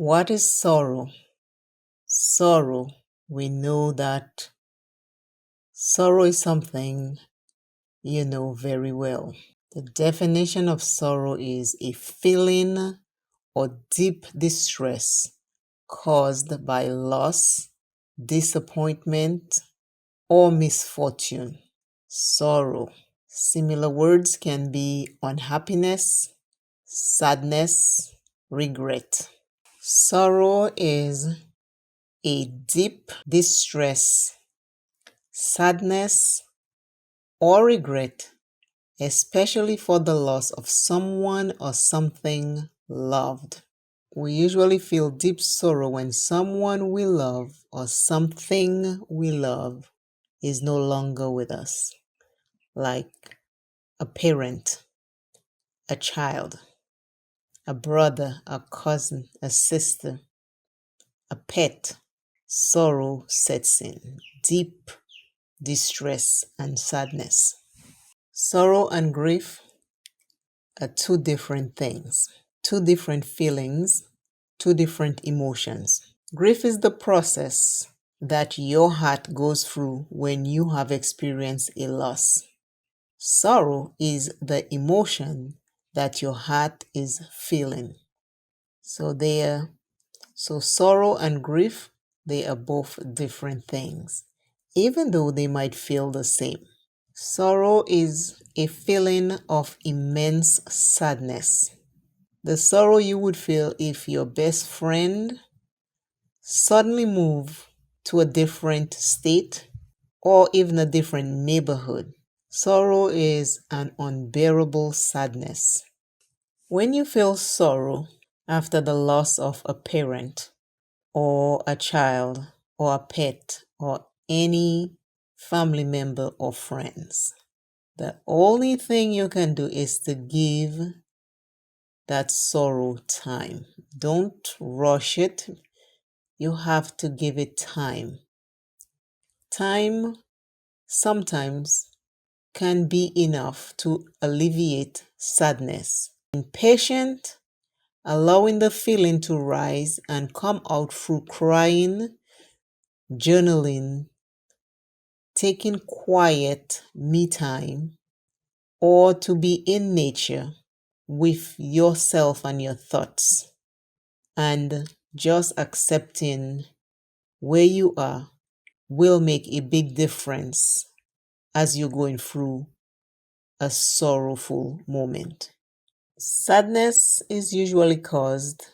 What is sorrow? Sorrow, we know that sorrow is something you know very well. The definition of sorrow is a feeling or deep distress caused by loss, disappointment, or misfortune. Sorrow. Similar words can be unhappiness, sadness, regret. Sorrow is a deep distress, sadness, or regret, especially for the loss of someone or something loved. We usually feel deep sorrow when someone we love or something we love is no longer with us, like a parent, a child, a brother, a cousin, a sister, a pet. Sorrow sets in, deep distress and sadness. Sorrow and grief are two different things, two different feelings, two different emotions. Grief is the process that your heart goes through when you have experienced a loss. Sorrow is the emotion that your heart is feeling. So sorrow and grief, they are both different things, even though they might feel the same. Sorrow is a feeling of immense sadness. The sorrow you would feel if your best friend suddenly moved to a different state or even a different neighborhood. Sorrow is an unbearable sadness. When you feel sorrow after the loss of a parent or a child or a pet or any family member or friends, the only thing you can do is to give that sorrow time. Don't rush it. You have to give it time. Time sometimes can be enough to alleviate sadness. Being patient, allowing the feeling to rise and come out through crying, journaling, taking quiet me time, or to be in nature with yourself and your thoughts, and just accepting where you are will make a big difference as you're going through a sorrowful moment. Sadness is usually caused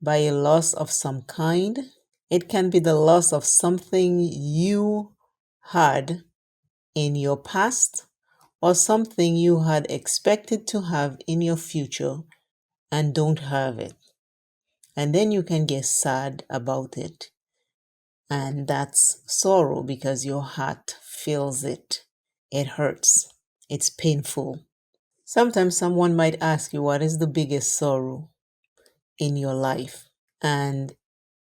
by a loss of some kind. It can be the loss of something you had in your past or something you had expected to have in your future and don't have it. And then you can get sad about it. And that's sorrow because your heart feels it. It hurts. It's painful. Sometimes someone might ask you, what is the biggest sorrow in your life? And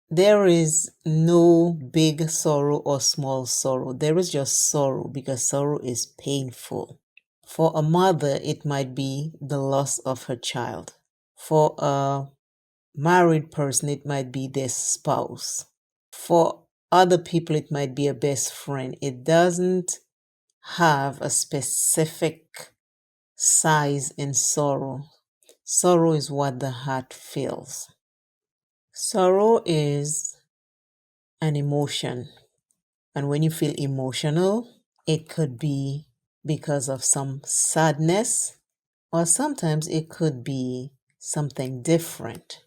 there is no big sorrow or small sorrow. There is just sorrow because sorrow is painful. For a mother, it might be the loss of her child. For a married person, it might be their spouse. For other people, it might be a best friend. It doesn't have a specific size in sorrow. Sorrow is what the heart feels. Sorrow is an emotion. And when you feel emotional, it could be because of some sadness, or sometimes it could be something different.